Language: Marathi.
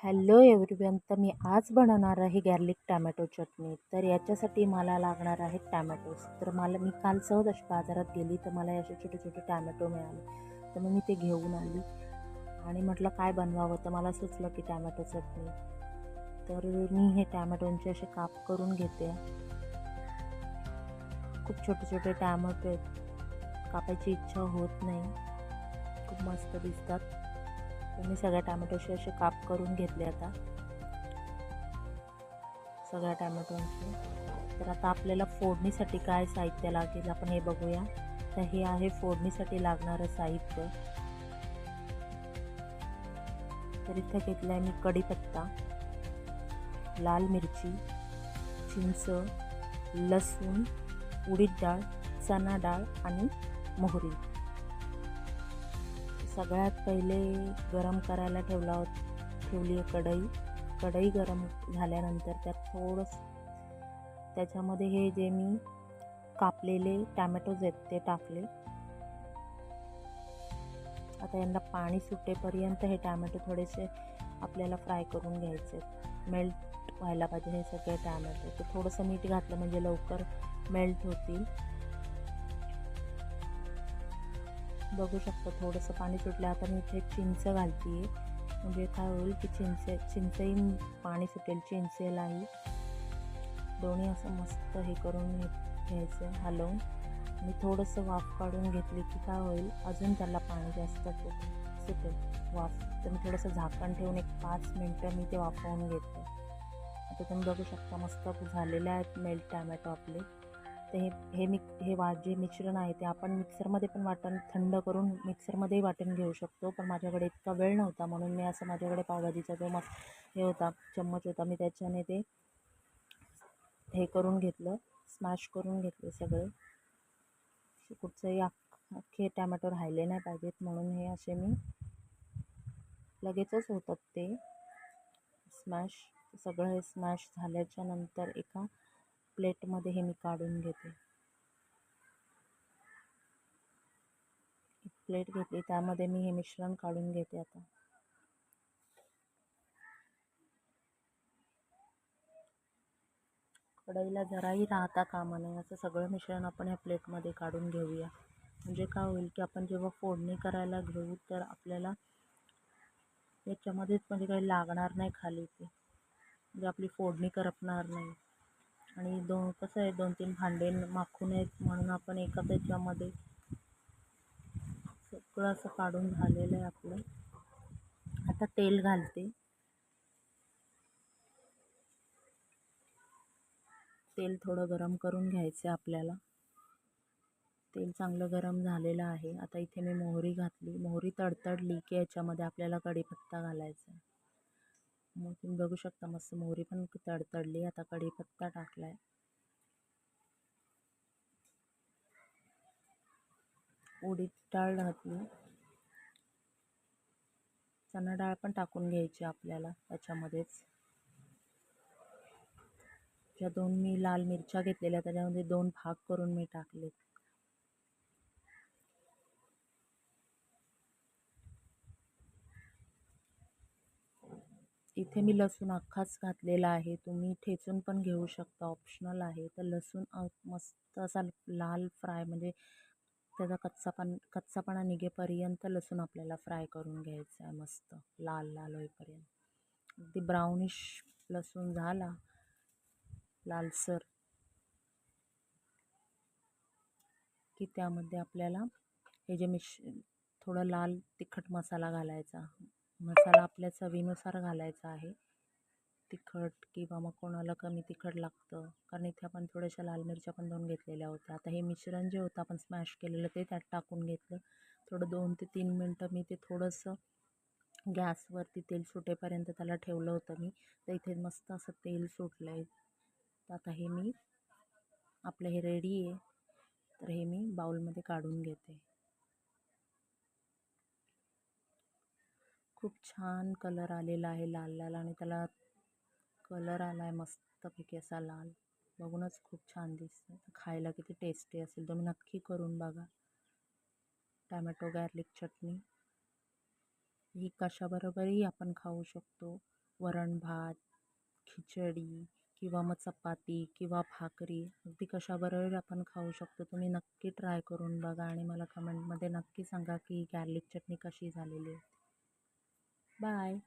Hello everyone. तर मी आज बनवणार आहे गार्लिक टॅमॅटो चटणी. तर याच्यासाठी मला लागणार आहेत टॅमॅटोज. तर मी काल सहज अशी बाजारात गेली तर मला असे छोटे छोटे टॅमॅटो मिळाले. तर मग मी ते घेऊन आली आणि म्हटलं काय बनवावं, तर मला सुचलं की टॅमॅटो चटणी. तर मी हे टॅमॅटोंचे असे काप करून घेते. खूप छोटे छोटे टॅमॅटो आहेत, कापायची इच्छा होत नाही, खूप मस्त दिसतात. तर मी सगळ्या टॅमॅटोचे असे काप करून घेतले आता, सगळ्या टॅमॅटोंचे. तर आता आपल्याला फोडणीसाठी काय साहित्य लागेल आपण हे बघूया. तर हे आहे फोडणीसाठी लागणारं साहित्य. तर इथं घेतलं आहे मी कढीपत्ता, लाल मिरची, चिंच, लसूण, उडीद डाळ, चणा डाळ आणि मोहरी. सगळ्यात पहिले गरम करायला ठेवली आहे कढई गरम झाल्यानंतर त्यात त्याच्यामध्ये हे जे मी कापलेले टॅमॅटोज आहेत ते टाकले. आता यांना पाणी सुटेपर्यंत हे टॅमॅटो थोडेसे आपल्याला फ्राय करून घ्यायचे, मेल्ट व्हायला पाहिजे हे सगळे टॅमॅटो. तर थोडंसं मीठ घातलं म्हणजे लवकर मेल्ट होतील. बघू शकतो थोडंसं पाणी सुटलं. आता मी इथे चिंच घालते आहे, म्हणजे काय होईल की चिंचही पाणी सुटेल, चिंचेलाही. दोन्ही असं मस्त हे करून घ्यायचं हलवून. आणि थोडंसं वाफ काढून घेतली की काय होईल, अजून त्याला पाणी जास्त सुटेल वाफ. तर मी थोडंसं झाकण ठेवून 5 मिनटं मी ते वाफवून घेते. आता तुम्ही बघू शकता मस्त झालेले आहेत मेल्ट टॅमॅटो आपले. तर जे मिश्रण आहे ते आपण मिक्सरमध्ये पण थंड करून मिक्सरमध्येही वाटून घेऊ शकतो. पण माझ्याकडे इतका वेळ नव्हता म्हणून मी असं, माझ्याकडे पावभाजीचा जो हे होता चम्मच होता, मी त्याच्याने ते हे करून घेतलं, स्मॅश करून घेतले सगळे. कुठचंही अख्खे टॅमॅटो राहिले नाही पाहिजेत म्हणून हे असे मी लगेचच होतात ते स्मॅश. सगळं हे स्मॅश झाल्याच्या नंतर एका प्लेटमध्ये हे मी काढून घेते. एक प्लेट घेतली, त्यामध्ये मी हे मिश्रण काढून घेते. आता कढईला जराही राहता कामा नये असं सगळं मिश्रण आपण ह्या प्लेटमध्ये काढून घेऊया. म्हणजे काय होईल की आपण जेव्हा फोडणी करायला घेऊ तर आपल्याला याच्यामध्येच म्हणजे काही लागणार नाही खाली, ते म्हणजे आपली फोडणी करपणार नाही. आणि कसं आहे 2-3 भांडे माखू नयेत म्हणून आपण एका त्याच्यामध्ये सगळं असं काढून झालेलं आहे आपलं. आता तेल घालते. तेल थोडं गरम करून घ्यायचं आपल्याला. तेल चांगलं गरम झालेलं आहे. आता इथे मी मोहरी घातली. मोहरी तडतडली की याच्यामध्ये आपल्याला कढीपत्ता घालायचा आहे. मग तुम्ही बघू शकता मस्त मोहरी पण तडतडली. आता कढीपत्ता टाकला आहे. उडीद डाळ घातली. चणा डाळ पण टाकून घ्यायची आपल्याला त्याच्यामध्येच. ज्या 2 मी लाल मिरच्या घेतलेल्या त्याच्यामध्ये 2 भाग करून मी टाकले. इथे मी लसूण अख्खाच घातलेला आहे, तुम्ही ठेचून पण घेऊ शकता, ऑप्शनल आहे. तर लसूण मस्त असा लाल फ्राय, म्हणजे त्याचा कच्चापणा निघेपर्यंत लसूण आपल्याला फ्राय करून घ्यायचा आहे, मस्त लाल लाल होईपर्यंत. अगदी ब्राउनिश लसूण झाला लालसर की त्यामध्ये आपल्याला हे जे थोडं लाल तिखट मसाला घालायचा. मसाला आपल्या चवीनुसार घालायचा आहे. तिखट किंवा मग कोणाला कमी तिखट लागतं, कारण इथे आपण थोड्याशा लाल मिरच्या पण 2 घेतलेल्या होत्या. आता हे मिश्रण जे होतं आपण स्मॅश केलेलं ते त्यात टाकून घेतलं. थोडं 2 ते 3 मिनटं मी ते थोडंसं गॅसवरती तेल सुटेपर्यंत त्याला ठेवलं होतं मी. तर इथे मस्त असं तेल सुटलं आहे. तर आता हे आपलं हे रेडी आहे. तर हे मी बाउलमध्ये काढून घेते. खूप छान कलर आलेला आहे लाल लाल, आणि त्याला कलर आला आहे मस्तपैकी असा लाल. बघूनच खूप छान दिसतं. खायला किती टेस्टी असेल, तुम्ही नक्की करून बघा. टॅमॅटो गार्लिक चटणी ही कशाबरोबरही आपण खाऊ शकतो. वरण भात, खिचडी किंवा मग चपाती किंवा भाकरी अगदी कशाबरोबर आपण खाऊ शकतो. तुम्ही नक्की ट्राय करून बघा आणि मला कमेंटमध्ये नक्की सांगा की गार्लिक चटणी कशी झालेली आहे. बाय.